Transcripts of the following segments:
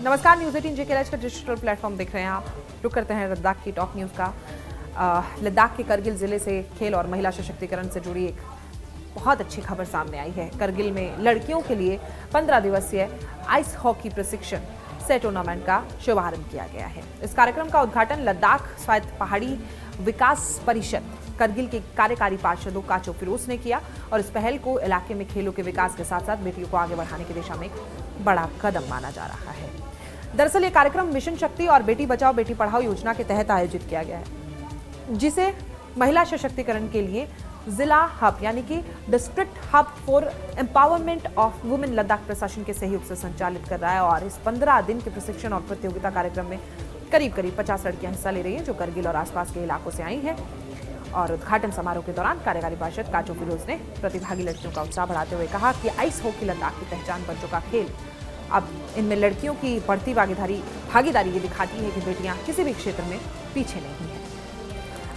नमस्कार, न्यूज़ 18 जेके का digital platform देख रहे हैं आप। रुक करते हैं लद्दाख की टॉप न्यूज़ का। लद्दाख के करगिल जिले से खेल और महिला सशक्तिकरण से जुड़ी एक बहुत अच्छी खबर सामने आई है। करगिल में लड़कियों के लिए 15 दिवसीय आइस हॉकी प्रशिक्षण से टूर्नामेंट का शुभारंभ किया गया है। इस कार्यक्रम का उद्घाटन लद्दाख स्वायत्त पहाड़ी विकास परिषद करगिल के कार्यकारी पार्षदों काचो फिरोज ने किया और इस पहल को इलाके में खेलों के विकास के साथ साथ बेटियों को आगे बढ़ाने की दिशा में एक बड़ा कदम माना जा रहा है। दरअसल ये कार्यक्रम मिशन शक्ति और बेटी बचाओ बेटी पढ़ाओ योजना के तहत आयोजित किया गया है, जिसे महिला सशक्तिकरण के लिए जिला हब यानी कि district hub for empowerment of women Ladakh प्रशासन के सहयोग से संचालित कर रहा है। और इस 15 दिन के प्रशिक्षण और प्रतियोगिता कार्यक्रम में करीब 50 लड़कियां हिस्सा ले रही हैं, जो करगिल और आसपास के इलाकों से आई हैं। और उद्घाटन समारोह के दौरान कार्यकारी पार्षद काचो फिरोज ने प्रतिभागी लड़कियों का उत्साह बढ़ाते हुए कहा कि आइस हॉकी लद्दाख की पहचान बन चुका खेल अब इनमें लड़कियों की बढ़ती भागीदारी ये दिखाती है कि बेटियां किसी भी क्षेत्र में पीछे नहीं हैं।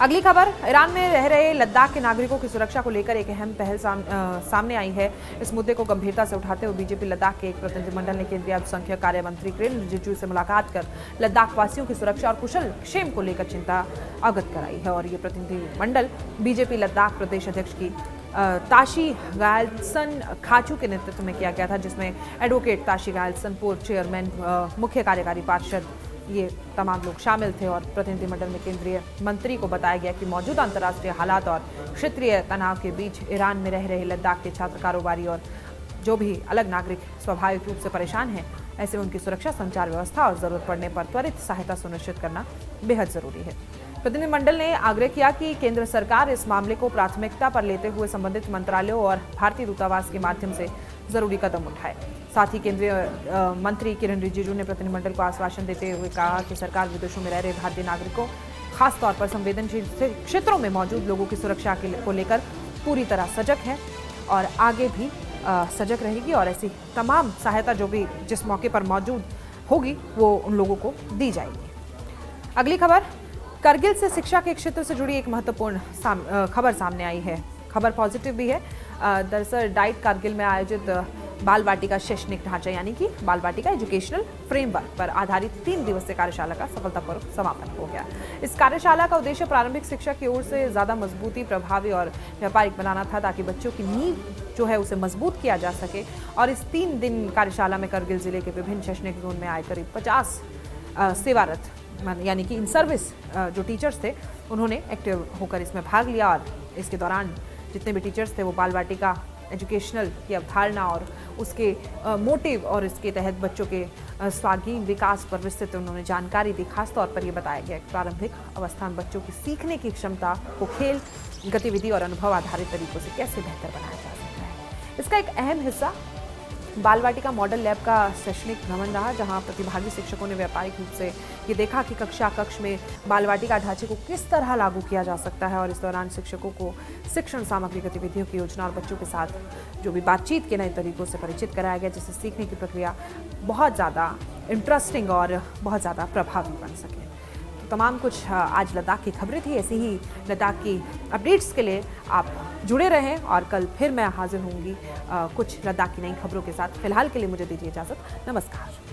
अगली खबर, ईरान में रह रहे लद्दाख के नागरिकों की सुरक्षा को लेकर एक अहम पहल सामने आई है। इस मुद्दे को गंभीरता से उठाते हुए बीजेपी लद्दाख के एक प्रतिनिधिमंडल ने केंद्रीय अल्पसंख्यक कार्य मंत्री किरेन रिजिजू से मुलाकात कर लद्दाख वासियों की सुरक्षा और कुशल क्षेम को लेकर चिंता अवगत कराई है। और ये प्रतिनिधिमंडल बीजेपी लद्दाख प्रदेश अध्यक्ष की ताशी गायलसन खाचू के नेतृत्व में किया गया था, जिसमें एडवोकेट ताशी गायलसन, पूर्व चेयरमैन, मुख्य कार्यकारी पार्षद, ये तमाम लोग शामिल थे। और प्रतिनिधिमंडल में केंद्रीय मंत्री को बताया गया कि मौजूदा अंतर्राष्ट्रीय हालात और क्षेत्रीय तनाव के बीच ईरान में रह रहे लद्दाख के छात्र, कारोबारी और जो भी अलग नागरिक स्वाभाविक रूप से परेशान हैं, ऐसे में उनकी सुरक्षा, संचार व्यवस्था और जरूरत पड़ने पर त्वरित सहायता सुनिश्चित करना बेहद जरूरी है। प्रतिनिधिमंडल ने आग्रह किया कि केंद्र सरकार इस मामले को प्राथमिकता पर लेते हुए संबंधित मंत्रालयों और भारतीय दूतावास के माध्यम से जरूरी कदम उठाए। साथ ही केंद्रीय मंत्री किरेन रिजिजू ने प्रतिनिधिमंडल को आश्वासन देते हुए कहा कि सरकार विदेशों में रह रहे भारतीय नागरिकों, खासतौर पर संवेदनशील क्षेत्रों में मौजूद लोगों की सुरक्षा को लेकर पूरी तरह सजग है और आगे भी सजग रहेगी। और ऐसी तमाम सहायता जो भी जिस मौके पर मौजूद होगी वो उन लोगों को दी जाएगी। अगली खबर, करगिल से शिक्षा के क्षेत्र से जुड़ी एक महत्वपूर्ण खबर सामने आई है। खबर पॉजिटिव भी है। दरअसल डाइट कारगिल में आयोजित बाल वाटिका शैक्षणिक ढांचा यानी कि बाल वाटिका एजुकेशनल फ्रेमवर्क पर आधारित 3 दिवसीय कार्यशाला का सफलतापूर्वक समापन हो गया। इस कार्यशाला का उद्देश्य प्रारंभिक शिक्षा की ओर से ज़्यादा मजबूती, प्रभावी और व्यापारिक बनाना था, ताकि बच्चों की नींव जो है उसे मजबूत किया जा सके। और इस 3 दिन कार्यशाला में करगिल जिले के विभिन्न शैक्षणिक जोन में आए करीब 50 सेवारत यानी कि इन सर्विस जो टीचर्स थे, उन्होंने एक्टिव होकर इसमें भाग लिया। और इसके दौरान जितने भी टीचर्स थे वो बाल वाटिका एजुकेशनल की अवधारणा और उसके मोटिव और इसके तहत बच्चों के स्वांगीण विकास पर विस्तृत उन्होंने जानकारी दी। खासतौर पर ये बताया गया कि प्रारंभिक अवस्था में बच्चों की सीखने की क्षमता को खेल, गतिविधि और अनुभव आधारित तरीकों से कैसे बेहतर बनाया जा सकता है। इसका एक अहम हिस्सा बाल वाटिका मॉडल लैब का शैक्षणिक भ्रमण रहा, जहां प्रतिभागी शिक्षकों ने व्यापारिक रूप से ये देखा कि कक्ष में बाल वाटिका ढांचे को किस तरह लागू किया जा सकता है। और इस दौरान शिक्षकों को शिक्षण सामग्री, गतिविधियों की योजना और बच्चों के साथ जो भी बातचीत के नए तरीकों से परिचित कराया गया, जिससे सीखने की प्रक्रिया बहुत ज़्यादा इंटरेस्टिंग और बहुत ज़्यादा प्रभावी बन सके। तो तमाम कुछ आज लद्दाख की खबरें थी। ऐसी ही लद्दाख की अपडेट्स के लिए आप जुड़े रहें और कल फिर मैं हाजिर होंगी कुछ लद्दाख की नई खबरों के साथ। फिलहाल के लिए मुझे दीजिए इजाज़त। नमस्कार।